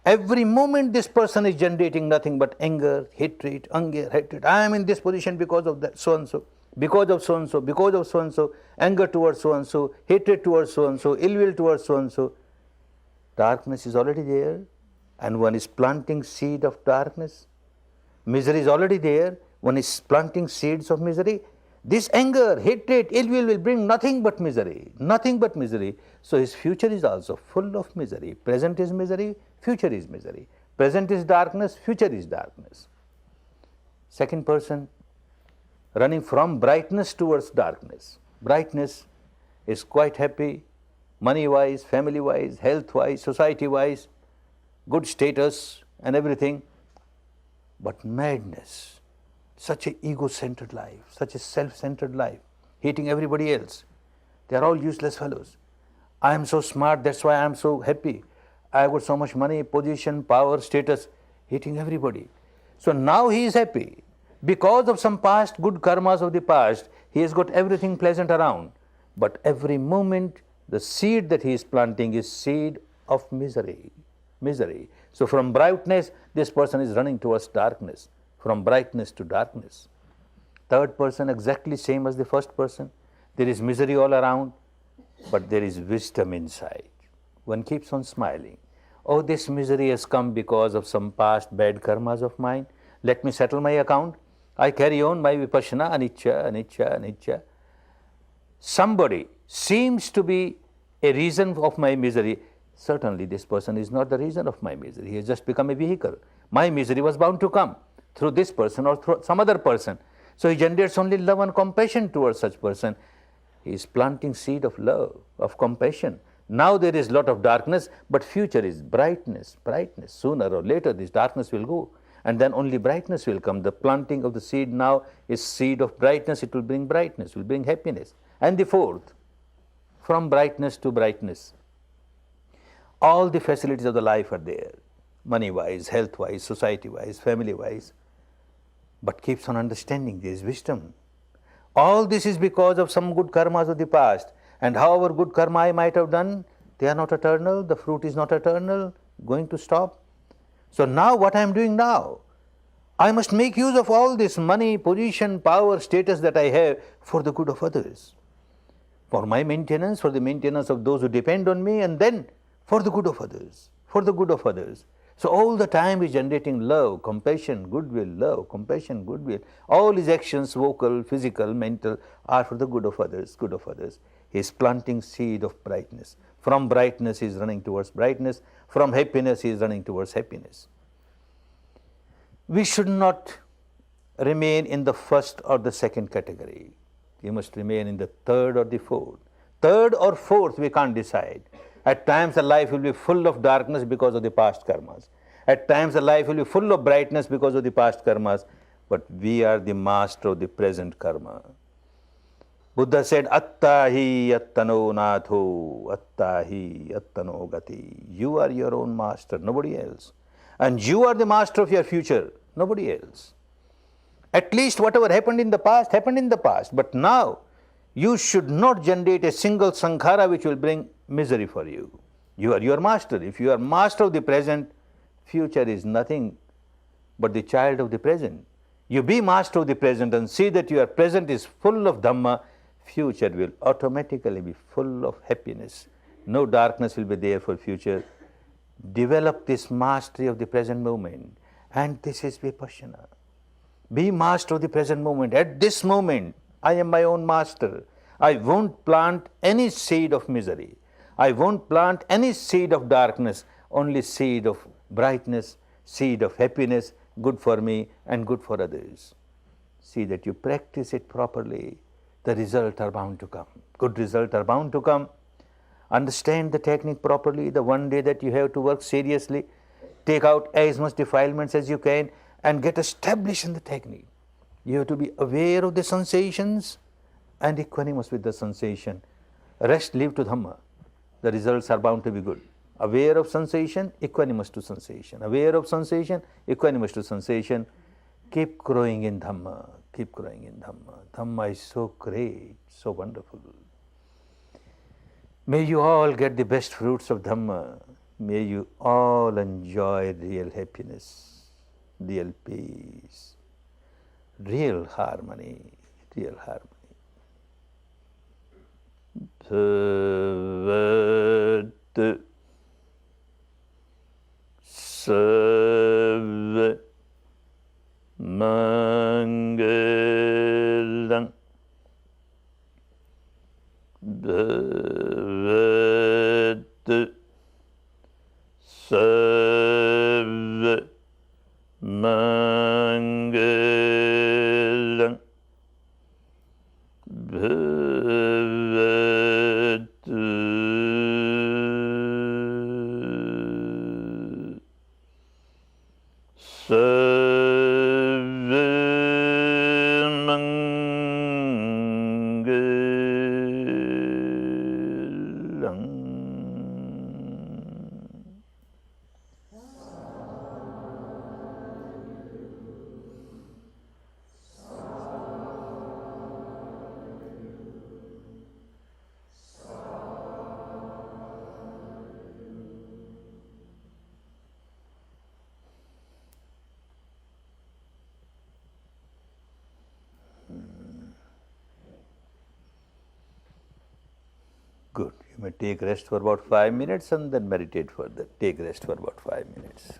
every moment this person is generating nothing but anger, hatred, I am in this position because of that so-and-so, because of so-and-so, because of so-and-so, anger towards so-and-so, hatred towards so-and-so, ill will towards so-and-so. Darkness is already there and one is planting seed of darkness. Misery is already there, one is planting seeds of misery. This anger, hatred, ill will bring nothing but misery, nothing but misery. So his future is also full of misery. Present is misery, future is misery. Present is darkness, future is darkness. Second person, running from brightness towards darkness. Brightness is quite happy, money-wise, family-wise, health-wise, society-wise, good status and everything. But madness, such an ego-centered life, such a self-centered life, hating everybody else. They are all useless fellows. I am so smart, that's why I am so happy. I have got so much money, position, power, status, hating everybody. So now he is happy. Because of some past good karmas of the past, he has got everything pleasant around. But every moment, the seed that he is planting is seed of misery. Misery. So from brightness, this person is running towards darkness. From brightness to darkness. Third person, exactly same as the first person. There is misery all around, but there is wisdom inside. One keeps on smiling. Oh, this misery has come because of some past bad karmas of mine. Let me settle my account. I carry on my vipassana, anicca, anicca, anicca. Somebody seems to be a reason of my misery. Certainly this person is not the reason of my misery. He has just become a vehicle. My misery was bound to come through this person or through some other person. So he generates only love and compassion towards such person. He is planting seed of love, of compassion. Now there is lot of darkness, but future is brightness, brightness. Sooner or later this darkness will go and then only brightness will come. The planting of the seed now is seed of brightness. It will bring brightness, will bring happiness. And the fourth, from brightness to brightness. All the facilities of the life are there, money-wise, health-wise, society-wise, family-wise, but keeps on understanding there is wisdom. All this is because of some good karmas of the past, and however good karma I might have done, they are not eternal, the fruit is not eternal, going to stop. So now what I am doing now, I must make use of all this money, position, power, status that I have for the good of others, for my maintenance, for the maintenance of those who depend on me, and then for the good of others, for the good of others. So all the time he is generating love, compassion, goodwill, love, compassion, goodwill. All his actions, vocal, physical, mental, are for the good of others, good of others. He is planting seed of brightness. From brightness he is running towards brightness. From happiness he is running towards happiness. We should not remain in the first or the second category. We must remain in the third or the fourth. Third or fourth we can't decide. At times the life will be full of darkness because of the past karmas. At times the life will be full of brightness because of the past karmas. But we are the master of the present karma. Buddha said, Attahi attano natho, attahi attano gati. You are your own master, nobody else. And you are the master of your future, nobody else. At least whatever happened in the past, happened in the past. But now, you should not generate a single sankhara which will bring misery for you. You are your master. If you are master of the present, future is nothing but the child of the present. You be master of the present and see that your present is full of Dhamma, future will automatically be full of happiness. No darkness will be there for future. Develop this mastery of the present moment, and this is Vipassana. Be master of the present moment. At this moment, I am my own master. I won't plant any seed of misery. I won't plant any seed of darkness, only seed of brightness, seed of happiness, good for me and good for others. See that you practice it properly. The results are bound to come. Good results are bound to come. Understand the technique properly. The one day that you have to work seriously, take out as much defilements as you can and get established in the technique. You have to be aware of the sensations and equanimous with the sensation. Rest, leave to Dhamma. The results are bound to be good. Aware of sensation, equanimous to sensation. Aware of sensation, equanimous to sensation. Keep growing in Dhamma. Keep growing in Dhamma. Dhamma is so great, so wonderful. May you all get the best fruits of Dhamma. May you all enjoy real happiness, real peace, real harmony, real harmony. Bhavat Sarva Mangalam Bhavat Sarva Mangalam Bhavat Sarva Mangalam. Good. You may take rest for about 5 minutes and then meditate further. Take rest for about 5 minutes.